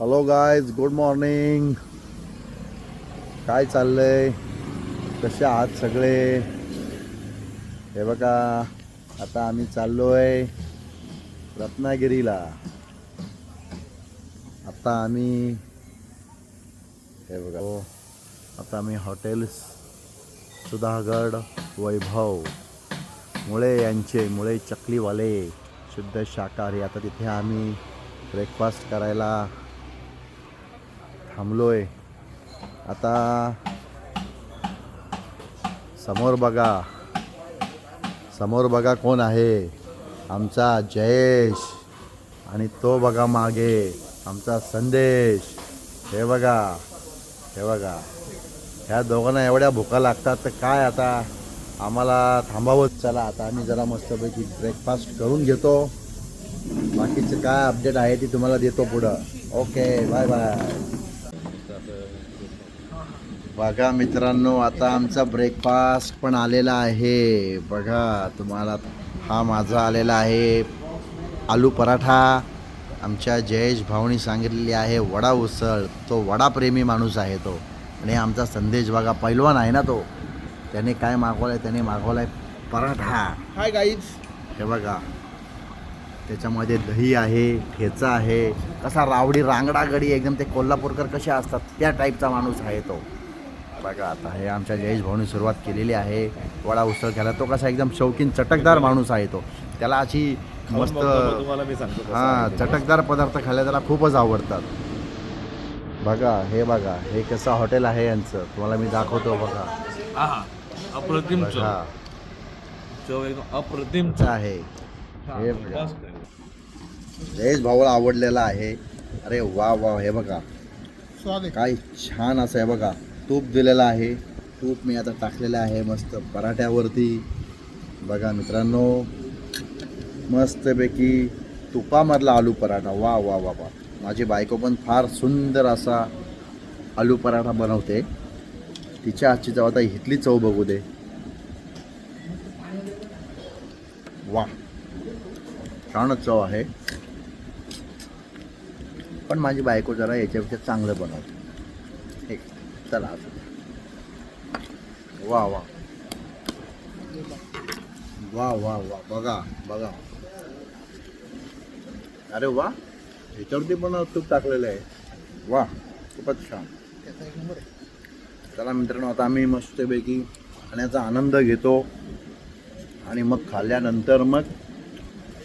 Hello guys, good morning. काय चाललंय? कसे आहात सगळे? हे बघा, आता आम्ही चाललोय रत्नागिरीला. आता आम्ही हे बघा, आता आम्ही हॉटेल सुधागड वैभव मुळे चकलीवाले शुद्ध शाकाहारी. आता तिथे आम्ही ब्रेकफास्ट करायला थांबलोय. आता समोर बघा कोण आहे? आमचा जयेश. आणि तो बघा मागे आमचा संदेश. हे बघा ह्या दोघांना एवढ्या भुका लागतात तर काय आता आम्हाला थांबावं. चला आता आम्ही जरा मस्तपैकी ब्रेकफास्ट करून घेतो. बाकीचं काय अपडेट आहे ती तुम्हाला देतो पुढं. Okay, bye bye. बघा मित्रांनो, आता आमचा ब्रेकफास्ट पण आलेला आहे. बघा तुम्हाला, हा माझा आलेला आहे आलू पराठा. आमच्या जयेश भाऊनी सांगितलेली आहे वडा उसळ. तो वडाप्रेमी माणूस आहे तो. आणि आमचा संदेश बघा, पैलवान आहे ना तो. त्याने काय मागवलं आहे? त्याने मागवला आहे पराठा. Hi guys. हे बघा, त्याच्यामध्ये दही आहे, ठेचा आहे. कसा रावडी रांगडा गडी एकदम, ते कोल्हापूरकर कसे असतात त्या टाईपचा माणूस आहे तो. बघा आता हे आमच्या जयेश भाऊनी सुरुवात केलेली आहे वडा उसळ खायला. तो कसा एकदम शौकीन चटकदार माणूस आहे तो. त्याला अशी मस्त तुम्हाला मी सांगतो चटकदार पदार्थ खायला त्याला खूपच आवडतात. बघा हे कसं हॉटेल आहे यांचं, तुम्हाला मी दाखवतो. बघा अप्रतिम बघा चव एकदम अप्रतिम आहे. हे बघा, जयेश भाऊला आवडलेला आहे. अरे वा वा, हे बघा काय छान असं आहे. बघा तूप दिलेलं आहे. तूप मी आता टाकलेलं आहे मस्त पराठ्यावरती. बघा मित्रांनो, मस्तपैकी तुपामधला आलू पराठा. वा वा वा वा. माझी बायको पण फार सुंदर असा आलू पराठा बनवते. तिच्या हातची चव, आता इथली चव बघू दे. वा, छानच चव आहे. पण माझी बायको जरा याच्यापेक्षा चांगलं बनवते. ठीक, चला. वा वा वा वा वा. बघा अरे वा, ह्याच्यावरती पण तूप टाकलेलं आहे. वा, खूपच छान. चला मित्रांनो, आता आम्ही मस्तपैकी खाण्याचा आनंद घेतो. आणि मग खाल्ल्यानंतर मग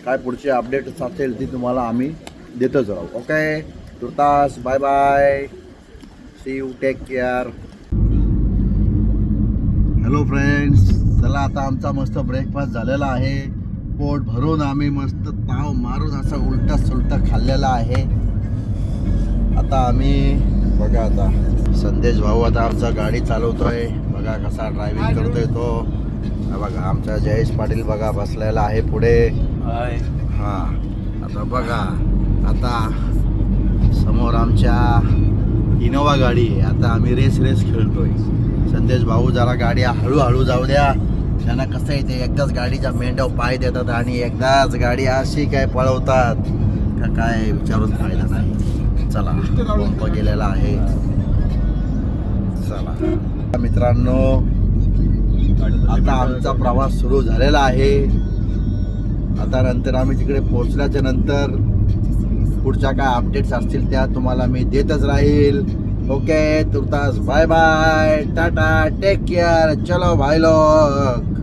काय पुढचे अपडेट्स असेल ती तुम्हाला आम्ही देतच राहू. ओके, तुर्तास bye bye. See you, take care. Hello friends, चला आता आमचा मस्त ब्रेकफास्ट झालेला आहे. पोट भरून आम्ही मस्त ताव मारून असं उलटा सुलटा खाल्लेला आहे. आता आम्ही बघा, आता संदेश भाऊ आता आमचा गाडी चालवतोय. बघा कसा ड्रायव्हिंग करतोय तो. बघा आमचा जयेश पाटील बघा बसलेला आहे पुढे. हां, आता बघा, आता समोर आमच्या इनोवा गाडी आहे. आता आम्ही रेस खेळतोय. संदेश भाऊ जरा गाडी हळूहळू जाऊ द्या. त्यांना कसं आहे, ते एकदाच गाडीच्या मेंढ्यावर पाय देतात आणि एकदाच गाडी अशी काय पळवतात का काय विचारून फायदा नाही. चला, पंप गेलेला आहे. चला मित्रांनो, आता आमचा प्रवास सुरू झालेला आहे. आता नंतर आम्ही तिकडे पोहोचल्याच्या नंतर पुढच्या काय अपडेट्स असतील त्या तुम्हाला मी देतच राहील. ओके, तुर्तास बाय बाय, टाटा, टेक केअर. चलो भाई लोग.